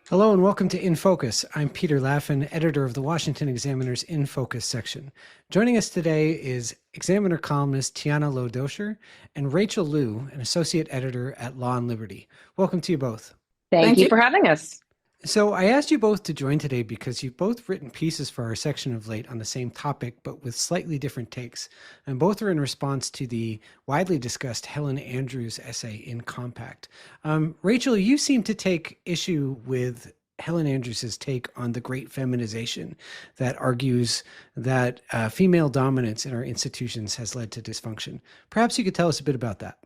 Hello and welcome to In Focus. I'm Peter Laffin, editor of the Washington Examiner's In Focus section. Joining us today is Examiner columnist Tiana Lowe Doescher and Rachel Lowe, an associate editor at Law and Liberty. Welcome to you both. Thank Thank you you. for having us. So I asked you both to join today because you've both written pieces for our section of late on the same topic, but with slightly different takes. And both are in response to the widely discussed Helen Andrews essay in Compact. Rachel, you seem to take issue with Helen Andrews' take on the Great Feminization that argues that female dominance in our institutions has led to dysfunction. Perhaps you could tell us a bit about that.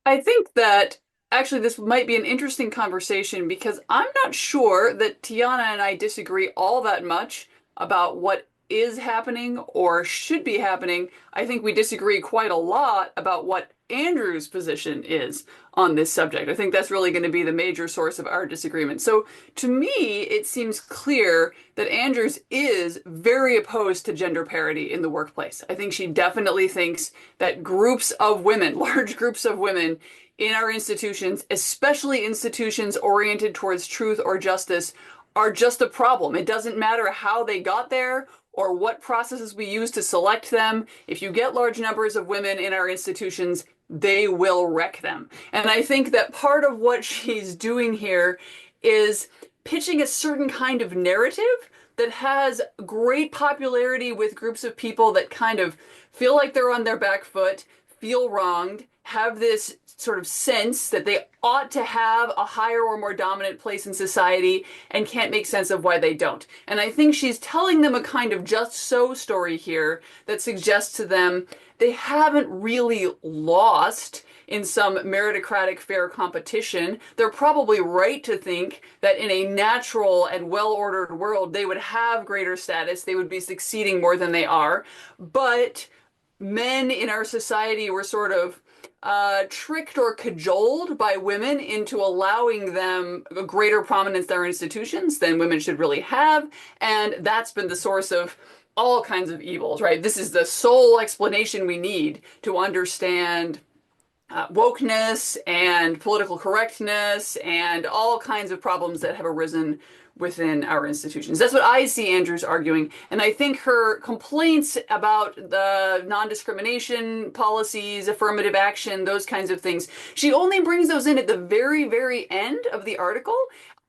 I think that actually this might be an interesting conversation because I'm not sure that Tiana and I disagree all that much about what is happening or should be happening. I think we disagree quite a lot about what Andrew's position is on this subject. I think that's really going to be the major source of our disagreement. So to me, it seems clear that Andrews is very opposed to gender parity in the workplace. I think she definitely thinks that groups of women, large groups of women in our institutions, especially institutions oriented towards truth or justice, are just a problem. It doesn't matter how they got there or what processes we use to select them. If you get large numbers of women in our institutions, they will wreck them. And I think that part of what she's doing here is pitching a certain kind of narrative that has great popularity with groups of people that kind of feel like they're on their back foot, feel wronged, have this sort of sense that they ought to have a higher or more dominant place in society and can't make sense of why they don't. And I think she's telling them a kind of just so story here that suggests to them they haven't really lost in some meritocratic fair competition. They're probably right to think that in a natural and well-ordered world, they would have greater status. They would be succeeding more than they are. But men in our society were sort of tricked or cajoled by women into allowing them a greater prominence in their institutions than women should really have. And that's been the source of all kinds of evils, right? This is the sole explanation we need to understand wokeness and political correctness and all kinds of problems that have arisen within our institutions. That's what I see Andrews arguing. And I think her complaints about the non-discrimination policies, affirmative action, those kinds of things, she only brings those in at the very, very end of the article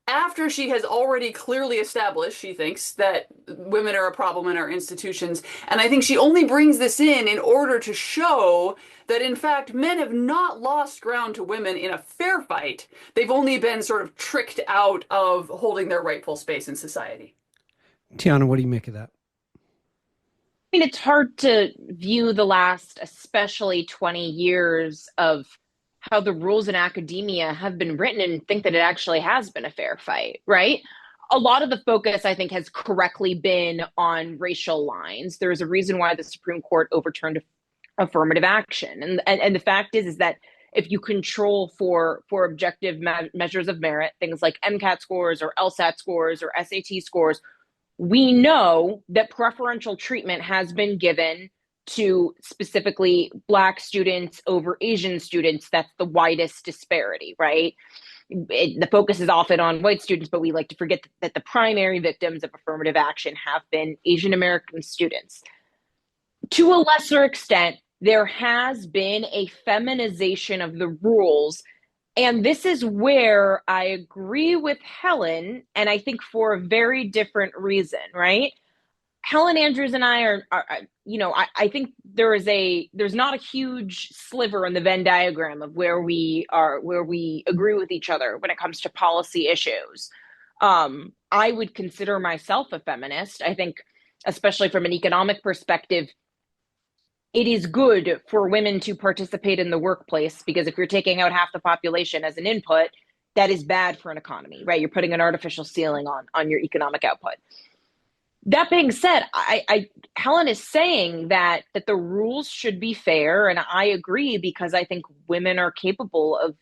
after she has already clearly established, she thinks, that women are a problem in our institutions. And I think she only brings this in order to show that, in fact, men have not lost ground to women in a fair fight. They've only been sort of tricked out of holding their rightful space in society. Tiana, what do you make of that? I mean, it's hard to view the last, especially 20 years of how the rules in academia have been written and think that it actually has been a fair fight, right? A lot of the focus, I think, has correctly been on racial lines. There's a reason why the Supreme Court overturned affirmative action. And the fact is that if you control for objective measures of merit, things like MCAT scores or LSAT scores or SAT scores, we know that preferential treatment has been given to specifically Black students over Asian students. That's the widest disparity, right? The focus is often on white students, but we like to forget that the primary victims of affirmative action have been Asian American students. To a lesser extent, there has been a feminization of the rules. And this is where I agree with Helen, and I think for a very different reason, right? Helen Andrews and I I think there's not a huge sliver in the Venn diagram of where we agree with each other when it comes to policy issues. I would consider myself a feminist. I think, especially from an economic perspective, it is good for women to participate in the workplace because if you're taking out half the population as an input, that is bad for an economy, right? You're putting an artificial ceiling on your economic output. That being said, Helen is saying that the rules should be fair, and I agree because I think women are capable of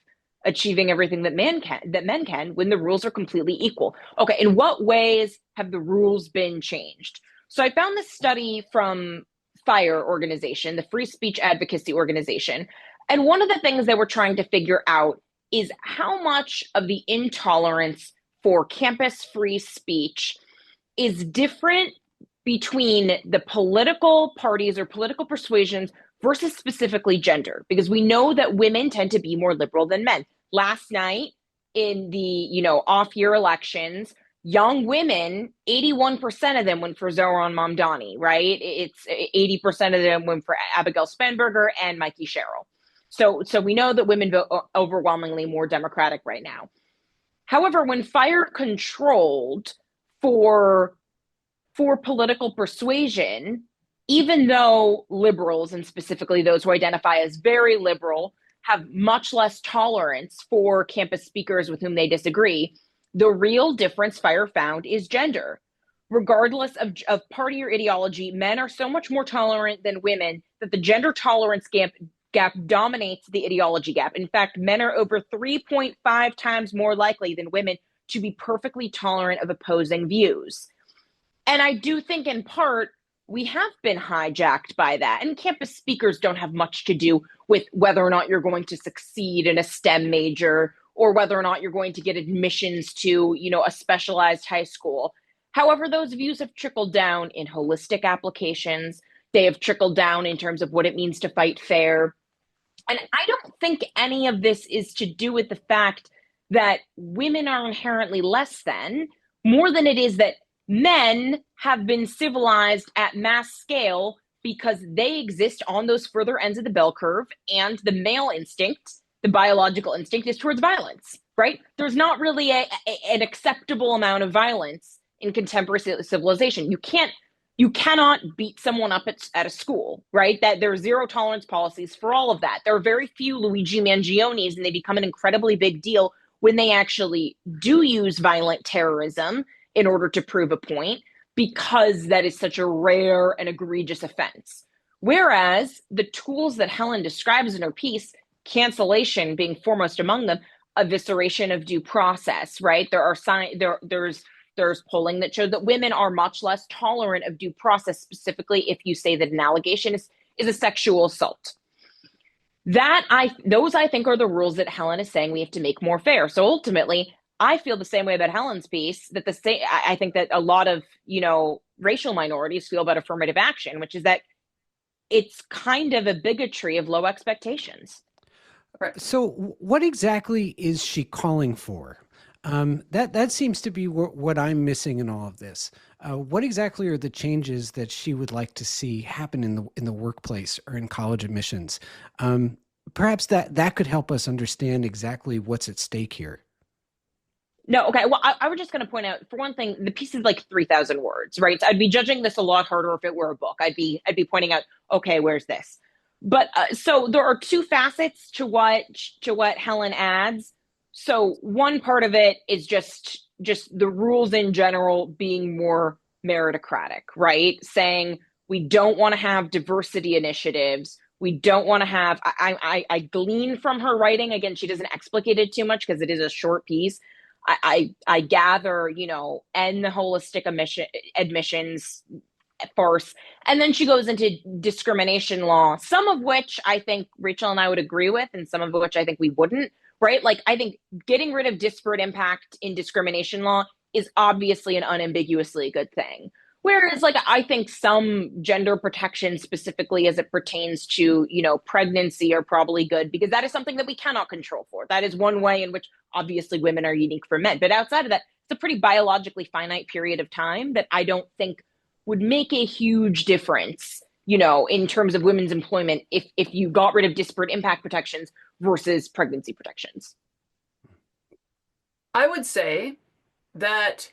achieving everything that men can when the rules are completely equal. Okay, in what ways have the rules been changed? So I found this study from FIRE organization, the Free Speech Advocacy Organization, and one of the things they were trying to figure out is how much of the intolerance for campus free speech is different between the political parties or political persuasions versus specifically gender, because we know that women tend to be more liberal than men. Last night in the, off-year elections, young women, 81% of them went for Zohran Mamdani, right? It's 80% of them went for Abigail Spanberger and Mikey Sherrill. So we know that women vote overwhelmingly more Democratic right now. However, when fire controlled for political persuasion, even though liberals, and specifically those who identify as very liberal, have much less tolerance for campus speakers with whom they disagree, the real difference fire found is gender. Regardless of party or ideology, men are so much more tolerant than women that the gender tolerance gap dominates the ideology gap. In fact, men are over 3.5 times more likely than women to be perfectly tolerant of opposing views. And I do think in part, we have been hijacked by that. And campus speakers don't have much to do with whether or not you're going to succeed in a STEM major or whether or not you're going to get admissions to, a specialized high school. However, those views have trickled down in holistic applications. They have trickled down in terms of what it means to fight fair. And I don't think any of this is to do with the fact that women are inherently less than, more than it is that men have been civilized at mass scale because they exist on those further ends of the bell curve, and the male instinct, the biological instinct, is towards violence, right? There's not really an acceptable amount of violence in contemporary civilization. You cannot beat someone up at a school, right? That there are zero tolerance policies for all of that. There are very few Luigi Mangionis, and they become an incredibly big deal when they actually do use violent terrorism in order to prove a point, because that is such a rare and egregious offense. Whereas the tools that Helen describes in her piece, cancellation being foremost among them, evisceration of due process, right? There's polling that shows that women are much less tolerant of due process, specifically if you say that an allegation is a sexual assault. Those I think are the rules that Helen is saying we have to make more fair. So ultimately, I feel the same way about Helen's piece, that I think that a lot of, racial minorities feel about affirmative action, which is that it's kind of a bigotry of low expectations. Right. So what exactly is she calling for? That seems to be what I'm missing in all of this. What exactly are the changes that she would like to see happen in the workplace or in college admissions? Perhaps that could help us understand exactly what's at stake here. No, okay. Well, I was just going to point out, for one thing, the piece is like 3,000 words, right? So I'd be judging this a lot harder if it were a book. I'd be pointing out, okay, where's this? But so there are two facets to what Helen adds. So one part of it is just the rules in general being more meritocratic, right? Saying we don't want to have diversity initiatives. We don't want to have. I glean from her writing. Again, she doesn't explicate it too much because it is a short piece. I gather, end the holistic admissions farce. And then she goes into discrimination law, some of which I think Rachel and I would agree with, and some of which I think we wouldn't, right? Like, I think getting rid of disparate impact in discrimination law is obviously an unambiguously good thing. Whereas, like, I think some gender protections, specifically as it pertains to, pregnancy, are probably good, because that is something that we cannot control for. That is one way in which obviously women are unique from men. But outside of that, it's a pretty biologically finite period of time that I don't think would make a huge difference, in terms of women's employment if you got rid of disparate impact protections versus pregnancy protections. I would say that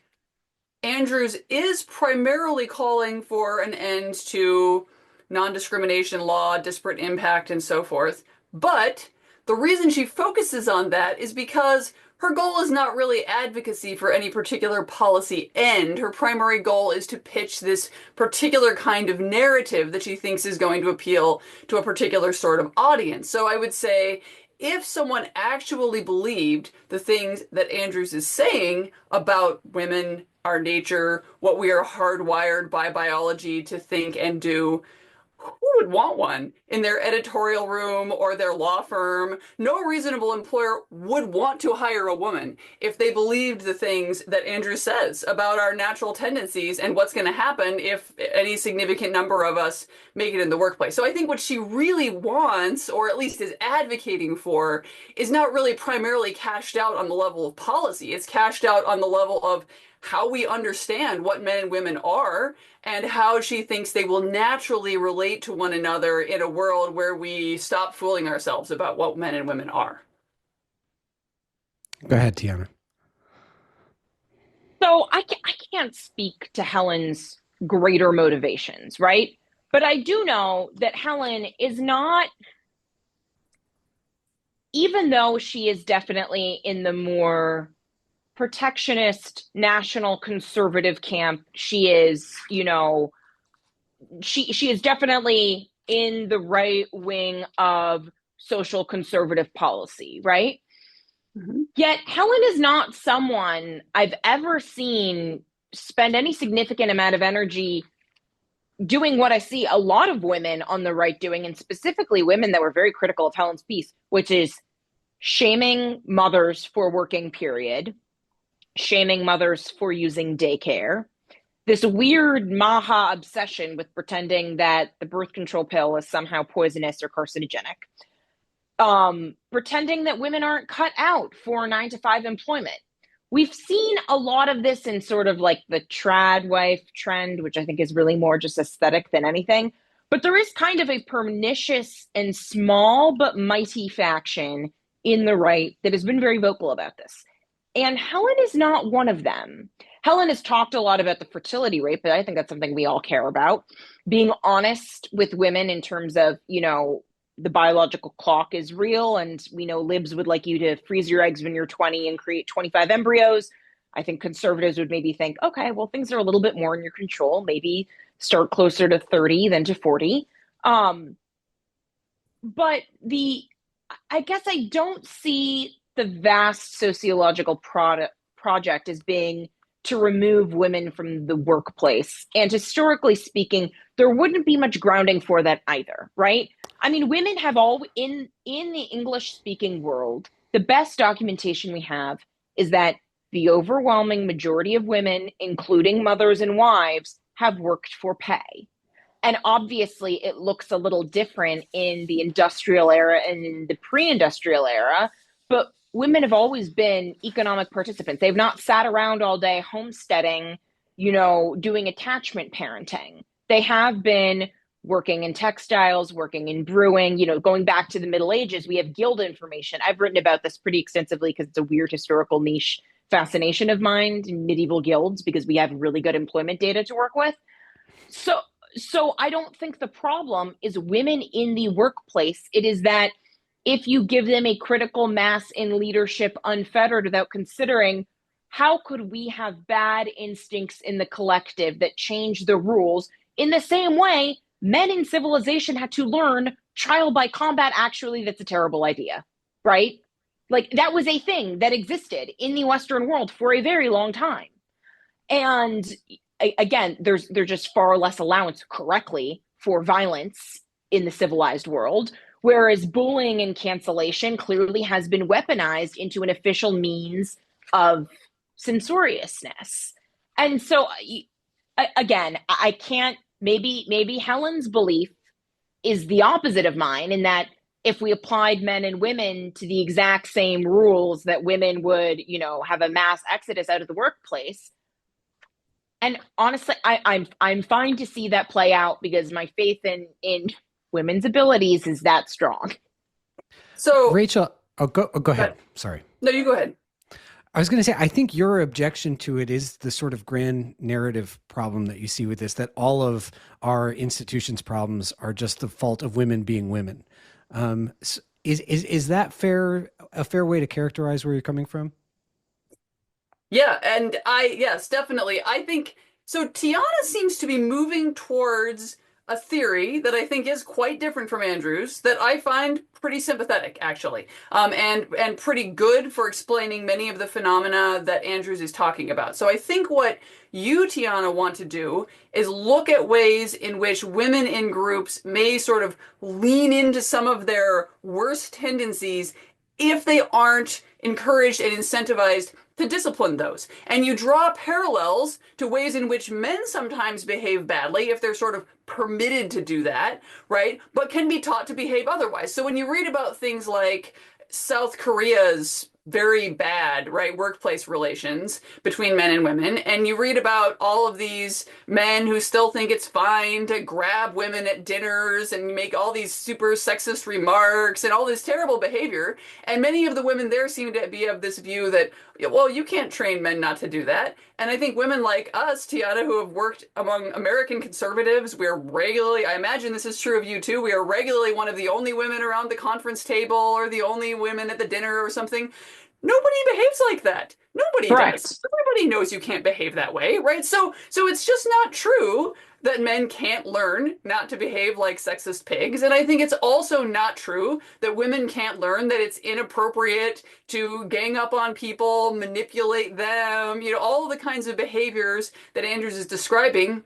Andrews is primarily calling for an end to non-discrimination law, disparate impact, and so forth. But the reason she focuses on that is because her goal is not really advocacy for any particular policy end. Her primary goal is to pitch this particular kind of narrative that she thinks is going to appeal to a particular sort of audience. So I would say, if someone actually believed the things that Andrews is saying about women, our nature, what we are hardwired by biology to think and do, who would want one in their editorial room or their law firm? No reasonable employer would want to hire a woman if they believed the things that Andrew says about our natural tendencies and what's going to happen if any significant number of us make it in the workplace. So I think what she really wants, or at least is advocating for, is not really primarily cashed out on the level of policy. It's cashed out on the level of how we understand what men and women are and how she thinks they will naturally relate to one another in a world where we stop fooling ourselves about what men and women are. Go ahead, Tiana. So I can't speak to Helen's greater motivations, right? But I do know that Helen is not, even though she is definitely in the more protectionist, national conservative camp, she is, she is definitely in the right wing of social conservative policy, right? Mm-hmm. Yet Helen is not someone I've ever seen spend any significant amount of energy doing what I see a lot of women on the right doing, and specifically women that were very critical of Helen's piece, which is shaming mothers for working, period, shaming mothers for using daycare, this weird Maha obsession with pretending that the birth control pill is somehow poisonous or carcinogenic, pretending that women aren't cut out for 9-to-5 employment. We've seen a lot of this in sort of like the trad wife trend, which I think is really more just aesthetic than anything. But there is kind of a pernicious and small but mighty faction in the right that has been very vocal about this. And Helen is not one of them. Helen has talked a lot about the fertility rate, but I think that's something we all care about. Being honest with women in terms of, the biological clock is real, and we know libs would like you to freeze your eggs when you're 20 and create 25 embryos. I think conservatives would maybe think, okay, well, things are a little bit more in your control. Maybe start closer to 30 than to 40. But I guess I don't see the vast sociological project as being to remove women from the workplace. And historically speaking, there wouldn't be much grounding for that either, right? I mean, women have all in the English speaking world, the best documentation we have is that the overwhelming majority of women, including mothers and wives, have worked for pay. And obviously it looks a little different in the industrial era and in the pre-industrial era, but women have always been economic participants. They've not sat around all day homesteading, doing attachment parenting. They have been working in textiles, working in brewing, going back to the Middle Ages. We have guild information. I've written about this pretty extensively because it's a weird historical niche fascination of mine, medieval guilds, because we have really good employment data to work with. So I don't think the problem is women in the workplace. It is that if you give them a critical mass in leadership unfettered without considering how could we have bad instincts in the collective that change the rules, in the same way men in civilization had to learn trial by combat, actually, that's a terrible idea, right? Like that was a thing that existed in the Western world for a very long time. And again, there's just far less allowance correctly for violence in the civilized world, whereas bullying and cancellation clearly has been weaponized into an official means of censoriousness. And so, again, I can't, maybe Helen's belief is the opposite of mine, in that if we applied men and women to the exact same rules, that women would, have a mass exodus out of the workplace. And honestly, I'm fine to see that play out because my faith in women's abilities is that strong. So Rachel, go ahead. Sorry. No, you go ahead. I was going to say, I think your objection to it is the sort of grand narrative problem that you see with this, that all of our institutions' problems are just the fault of women being women. Is that a fair way to characterize where you're coming from? Yeah, and yes, definitely. I think so. Tiana seems to be moving towards a theory that I think is quite different from Andrew's that I find pretty sympathetic, actually, and pretty good for explaining many of the phenomena that Andrew's is talking about. So I think what you, Tiana, want to do is look at ways in which women in groups may sort of lean into some of their worst tendencies if they aren't encouraged and incentivized to discipline those. And you draw parallels to ways in which men sometimes behave badly if they're sort of permitted to do that, right? But can be taught to behave otherwise. So when you read about things like South Korea's very bad, right, workplace relations between men and women, and you read about all of these men who still think it's fine to grab women at dinners and make all these super sexist remarks and all this terrible behavior, and many of the women there seem to be of this view that, well, you can't train men not to do that. And I think women like us, Tiana, who have worked among American conservatives, we're regularly, I imagine this is true of you too, we are regularly one of the only women around the conference table or the only women at the dinner or something. Nobody behaves like that. Nobody Correct. does. Everybody knows you can't behave that way, right? So it's just not true that men can't learn not to behave like sexist pigs. And I think it's also not true that women can't learn that it's inappropriate to gang up on people, manipulate them, all of the kinds of behaviors that Andrews is describing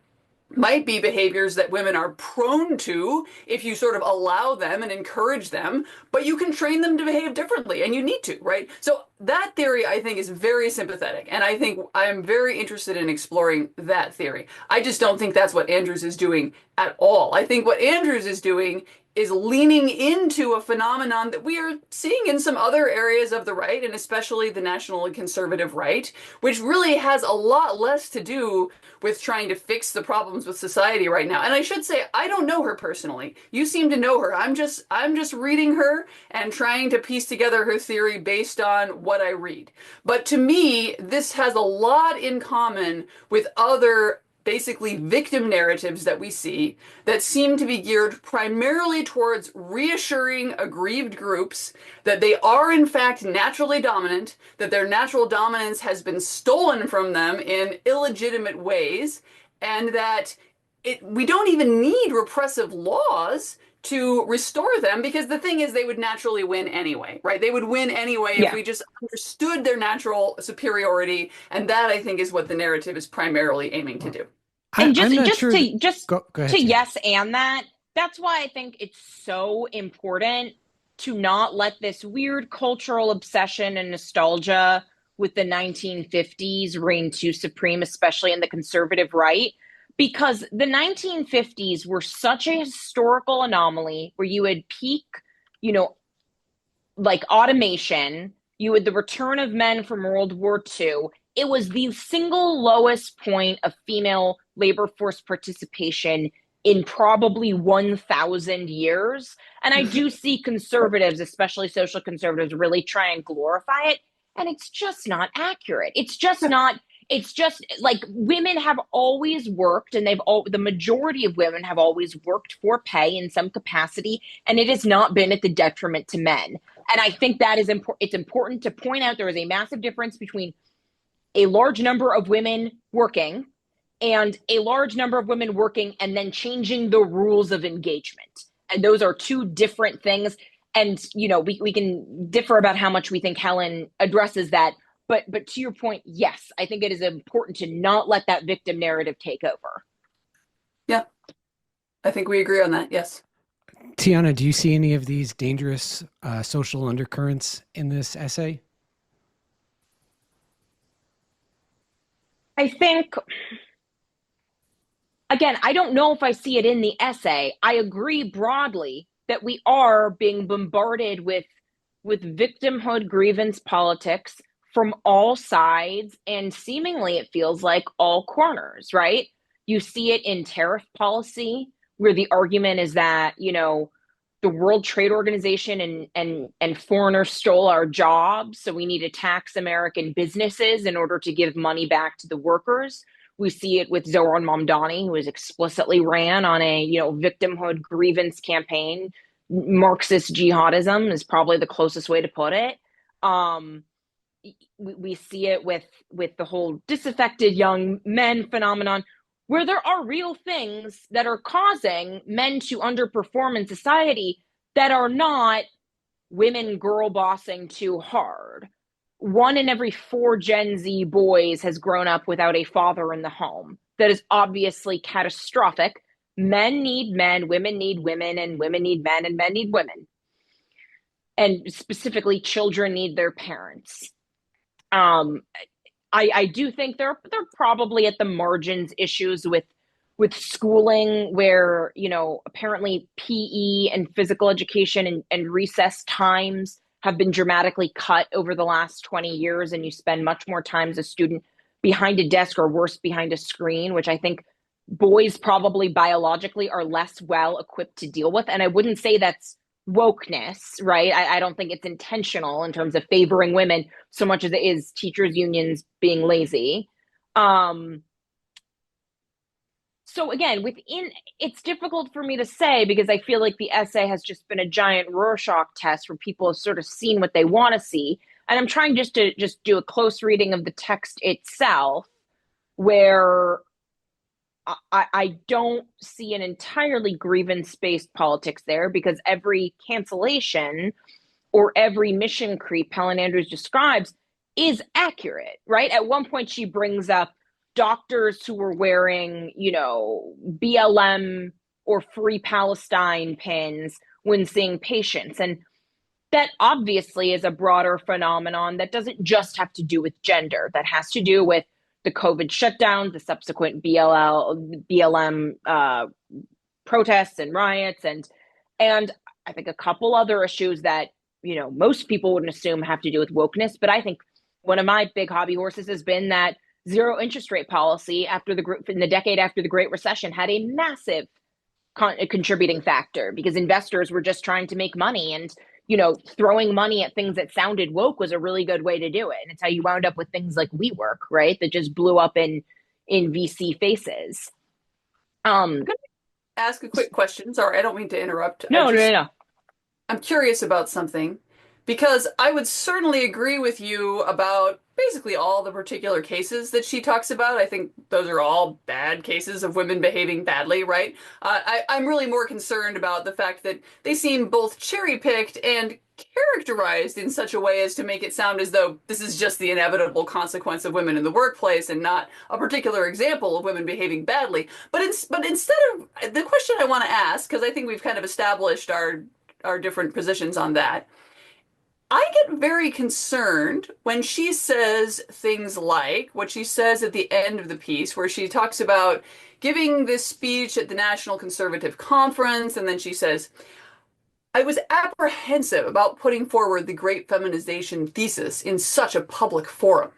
might be behaviors that women are prone to if you sort of allow them and encourage them, but you can train them to behave differently, and you need to, right? So that theory, I think, is very sympathetic, and I think I'm very interested in exploring that theory. I just don't think that's what Andrews is doing at all. I think what Andrews is doing is leaning into a phenomenon that we are seeing in some other areas of the right, and especially the national and conservative right, which really has a lot less to do with trying to fix the problems with society right now. And I should say, I don't know her personally. You seem to know her. I'm just reading her and trying to piece together her theory based on what I read. But to me, this has a lot in common with other basically victim narratives that we see that seem to be geared primarily towards reassuring aggrieved groups that they are in fact naturally dominant, that their natural dominance has been stolen from them in illegitimate ways, and that we don't even need repressive laws to restore them, because the thing is they would naturally win anyway, right? They would win anyway if we just understood their natural superiority, and that, I think, is what the narrative is primarily aiming to do. And I'm not sure go ahead, to yes and that's why I think it's so important to not let this weird cultural obsession and nostalgia with the 1950s reign too supreme, especially in the conservative right. Because the 1950s were such a historical anomaly where you had peak, like automation, you had the return of men from World War II. It was the single lowest point of female labor force participation in probably 1,000 years. And I do see conservatives, especially social conservatives, really try and glorify it. And it's just not accurate. It's just not. It's just like women have always worked, and the majority of women have always worked for pay in some capacity, and it has not been at the detriment to men. And I think that is important. It's important to point out there is a massive difference between a large number of women working and a large number of women working and then changing the rules of engagement. And those are two different things. And, we can differ about how much we think Helen addresses that. But to your point, yes, I think it is important to not let that victim narrative take over. Yeah, I think we agree on that. Yes. Tiana, do you see any of these dangerous social undercurrents in this essay? I think, again, I don't know if I see it in the essay. I agree broadly that we are being bombarded with victimhood grievance politics from all sides, and seemingly it feels like all corners, right? You see it in tariff policy, where the argument is that, the World Trade Organization and foreigners stole our jobs, so we need to tax American businesses in order to give money back to the workers. We see it with Zohran Mamdani, who has explicitly ran on a victimhood grievance campaign. Marxist jihadism is probably the closest way to put it. We see it with the whole disaffected young men phenomenon. where there are real things that are causing men to underperform in society that are not women girl bossing too hard. 1 in every 4 Gen Z boys has grown up without a father in the home. That is obviously catastrophic. Men need men, women need women, and women need men, and men need women. And specifically, children need their parents. I do think they're probably at the margins issues with schooling where, apparently PE and physical education and recess times have been dramatically cut over the last 20 years, and you spend much more time as a student behind a desk or worse, behind a screen, which I think boys probably biologically are less well equipped to deal with. And I wouldn't say that's wokeness, right? I don't think it's intentional in terms of favoring women so much as it is teachers' unions being lazy. So again, it's difficult for me to say because I feel like the essay has just been a giant Rorschach test where people have sort of seen what they want to see. And I'm trying just to do a close reading of the text itself, where I don't see an entirely grievance-based politics there, because every cancellation or every mission creep Helen Andrews describes is accurate, right? At one point, she brings up doctors who were wearing, BLM or Free Palestine pins when seeing patients. And that obviously is a broader phenomenon that doesn't just have to do with gender, that has to do with the COVID shutdown, the subsequent BLM protests and riots, and I think a couple other issues that most people wouldn't assume have to do with wokeness. But I think one of my big hobby horses has been that zero interest rate policy in the decade after the Great Recession had a massive contributing factor, because investors were just trying to make money, and throwing money at things that sounded woke was a really good way to do it. And it's how you wound up with things like WeWork, right? That just blew up in VC faces. I'm going to ask a quick question. Sorry, I don't mean to interrupt. No. I'm curious about something, because I would certainly agree with you about basically all the particular cases that she talks about. I think those are all bad cases of women behaving badly, right? I'm really more concerned about the fact that they seem both cherry-picked and characterized in such a way as to make it sound as though this is just the inevitable consequence of women in the workplace and not a particular example of women behaving badly. But instead of the question I want to ask, because I think we've kind of established our different positions on that, I get very concerned when she says things like what she says at the end of the piece, where she talks about giving this speech at the National Conservative Conference, and then she says, I was apprehensive about putting forward the Great Feminization thesis in such a public forum.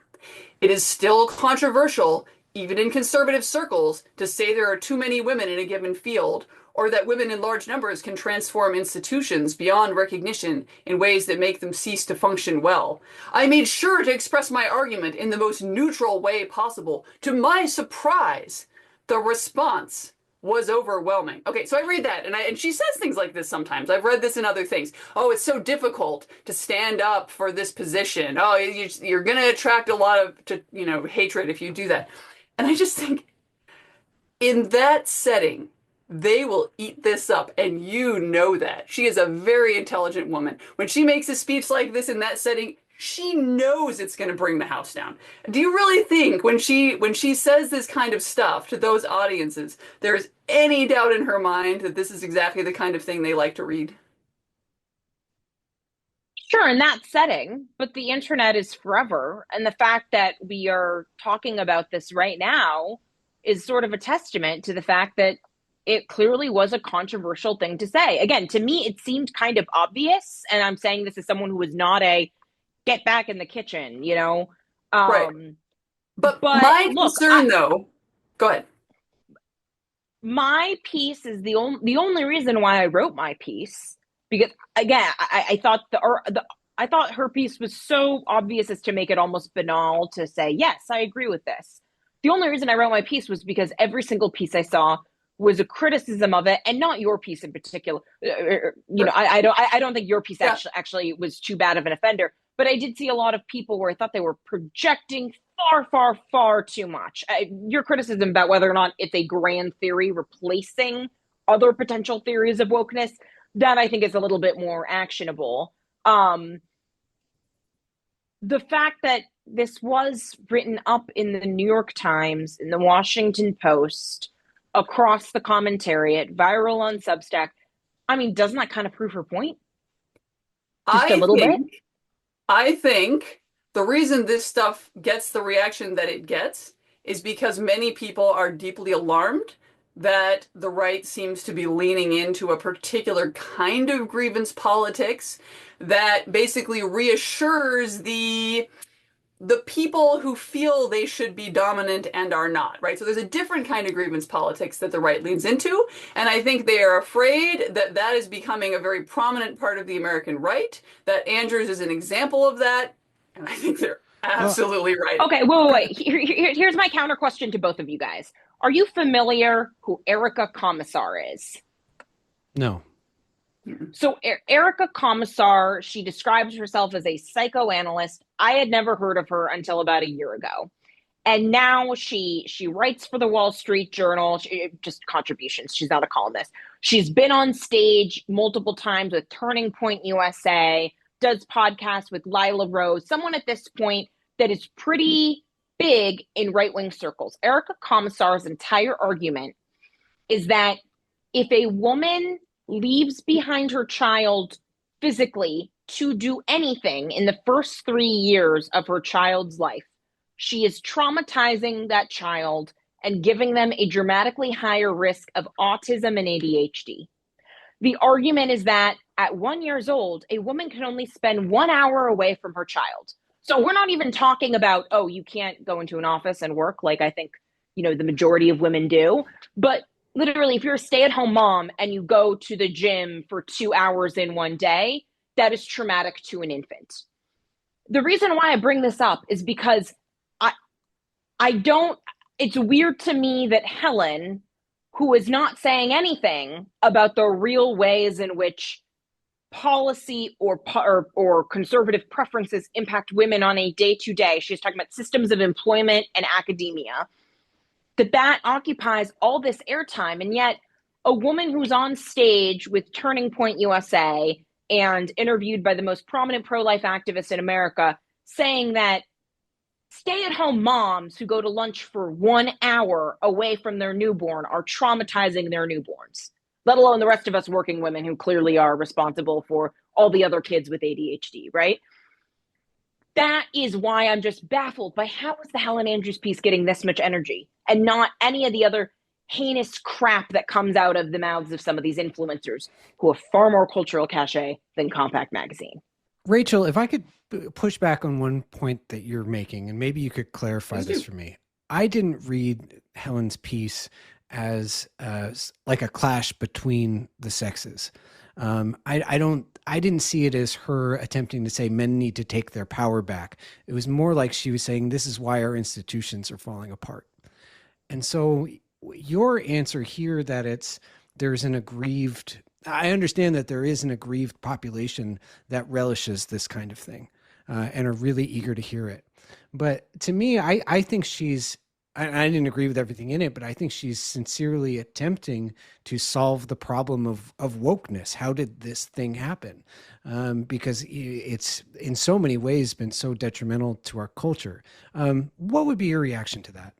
It is still controversial, even in conservative circles, to say there are too many women in a given field, or that women in large numbers can transform institutions beyond recognition in ways that make them cease to function well. I made sure to express my argument in the most neutral way possible. To my surprise, the response was overwhelming. Okay, so I read that, and she says things like this sometimes. I've read this in other things. Oh, it's so difficult to stand up for this position. Oh, you're going to attract a lot of hatred if you do that. And I just think, in that setting, they will eat this up, and you know that. She is a very intelligent woman. When she makes a speech like this in that setting, she knows it's going to bring the house down. Do you really think when she says this kind of stuff to those audiences, there's any doubt in her mind that this is exactly the kind of thing they like to read? Sure, in that setting, but the internet is forever. And the fact that we are talking about this right now is sort of a testament to the fact that it clearly was a controversial thing to say. Again, to me, it seemed kind of obvious. And I'm saying this as someone who was not a get back in the kitchen, Right. But my concern, though, go ahead. My piece is the only reason why I wrote my piece, because again, I thought I thought her piece was so obvious as to make it almost banal to say, yes, I agree with this. The only reason I wrote my piece was because every single piece I saw was a criticism of it, and not your piece in particular. I don't think your piece actually was too bad of an offender, but I did see a lot of people where I thought they were projecting far, far, far too much. Your criticism about whether or not it's a grand theory replacing other potential theories of wokeness, that I think is a little bit more actionable. The fact that this was written up in the New York Times, in the Washington Post, across the commentariat, viral on Substack, I mean, doesn't that kind of prove her point? Just a I little bit? think, I think the reason this stuff gets the reaction that it gets is because many people are deeply alarmed that the right seems to be leaning into a particular kind of grievance politics that basically reassures the people who feel they should be dominant and are not, right? So there's a different kind of grievance politics that the right leans into, and I think they are afraid that that is becoming a very prominent part of the American right, that Andrews is an example of that, and I think they're Well, absolutely right. Okay, wait. Here's my counter question to both of you guys. Are you familiar who Erica Commissar is? no. So Erica Commissar, she describes herself as a psychoanalyst. I had never heard of her until about a year ago. And now she writes for the Wall Street Journal, just contributions. She's not a columnist. She's been on stage multiple times with Turning Point USA, does podcasts with Lila Rose, someone at this point that is pretty big in right-wing circles. Erica Commissar's entire argument is that if a woman leaves behind her child physically to do anything in the first 3 years of her child's life, she is traumatizing that child and giving them a dramatically higher risk of autism and ADHD. The argument is that at 1 year old, a woman can only spend 1 hour away from her child. So we're not even talking about, oh, you can't go into an office and work like I think, the majority of women do. But literally, if you're a stay-at-home mom and you go to the gym for 2 hours in one day, that is traumatic to an infant. The reason why I bring this up is because it's weird to me that Helen, who is not saying anything about the real ways in which policy or conservative preferences impact women on a day-to-day, she's talking about systems of employment and academia, that occupies all this airtime. And yet a woman who's on stage with Turning Point USA and interviewed by the most prominent pro-life activists in America saying that stay-at-home moms who go to lunch for 1 hour away from their newborn are traumatizing their newborns, let alone the rest of us working women who clearly are responsible for all the other kids with ADHD, right? That is why I'm just baffled by how is the Helen Andrews piece getting this much energy and not any of the other heinous crap that comes out of the mouths of some of these influencers who have far more cultural cachet than Compact Magazine. Rachel, if I could push back on one point that you're making, and maybe you could clarify this for me. I didn't read Helen's piece as like a clash between the sexes. I didn't see it as her attempting to say men need to take their power back. It was more like she was saying this is why our institutions are falling apart. And so your answer here that there's an aggrieved, I understand that there is an aggrieved population that relishes this kind of thing and are really eager to hear it. But to me, I think I didn't agree with everything in it, but I think she's sincerely attempting to solve the problem of wokeness. How did this thing happen? Because it's in so many ways been so detrimental to our culture. What would be your reaction to that?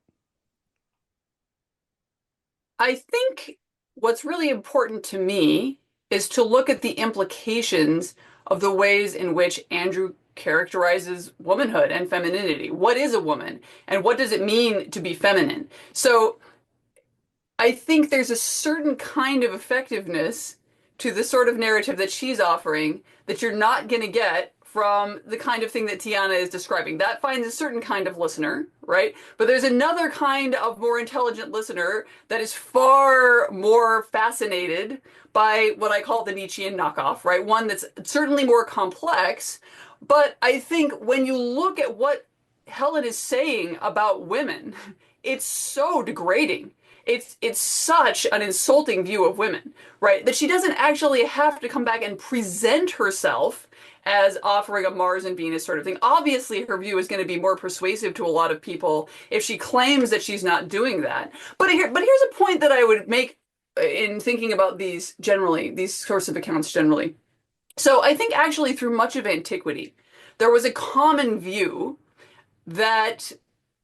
I think what's really important to me is to look at the implications of the ways in which Andrew characterizes womanhood and femininity. What is a woman and what does it mean to be feminine? So I think there's a certain kind of effectiveness to the sort of narrative that she's offering that you're not going to get from the kind of thing that Tiana is describing. That finds a certain kind of listener, right? But there's another kind of more intelligent listener that is far more fascinated by what I call the Nietzschean knockoff, right? One that's certainly more complex. But I think when you look at what Helen is saying about women, it's so degrading. it's such an insulting view of women, right? That she doesn't actually have to come back and present herself as offering a Mars and Venus sort of thing. Obviously, her view is going to be more persuasive to a lot of people if she claims that she's not doing that. But here's a point that I would make in thinking about these generally, these sorts of accounts generally. So I think actually through much of antiquity, there was a common view that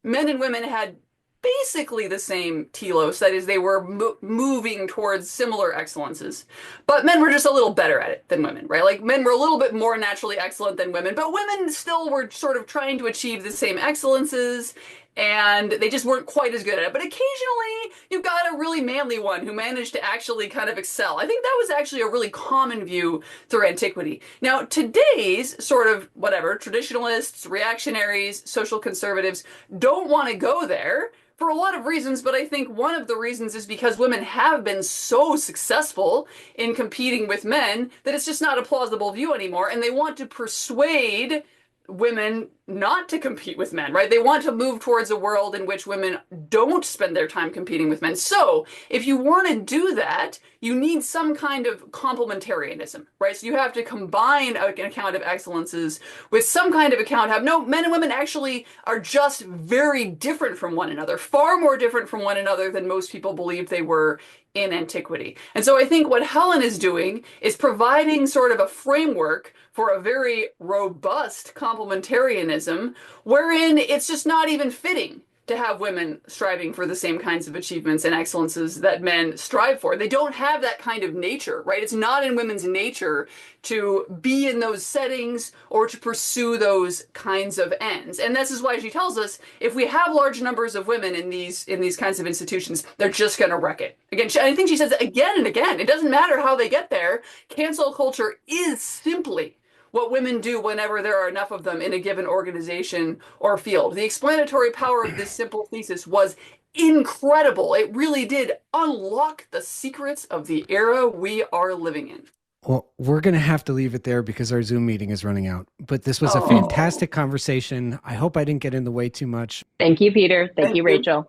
men and women had basically the same telos. That is, they were moving towards similar excellences. But men were just a little better at it than women, right? Like men were a little bit more naturally excellent than women, but women still were sort of trying to achieve the same excellences. And they just weren't quite as good at it. But occasionally, you got a really manly one who managed to actually kind of excel. I think that was actually a really common view through antiquity. Now, today's sort of whatever, traditionalists, reactionaries, social conservatives don't want to go there for a lot of reasons, but I think one of the reasons is because women have been so successful in competing with men that it's just not a plausible view anymore, and they want to persuade women not to compete with men, right? They want to move towards a world in which women don't spend their time competing with men. So if you want to do that, you need some kind of complementarianism, right? So you have to combine an account of excellences with some kind of account of no, men and women actually are just very different from one another, far more different from one another than most people believed they were in antiquity. And so I think what Helen is doing is providing sort of a framework for a very robust complementarianism, wherein it's just not even fitting to have women striving for the same kinds of achievements and excellences that men strive for. They don't have that kind of nature, right? It's not in women's nature to be in those settings or to pursue those kinds of ends. And this is why she tells us if we have large numbers of women in these kinds of institutions, they're just going to wreck it. Again, I think she says it again and again. It doesn't matter how they get there. Cancel culture is simply what women do whenever there are enough of them in a given organization or field. The explanatory power of this simple thesis was incredible. It really did unlock the secrets of the era we are living in. Well, we're going to have to leave it there because our Zoom meeting is running out. But this was a Oh. fantastic conversation. I hope I didn't get in the way too much. Thank you, Peter. Thank you, Rachel.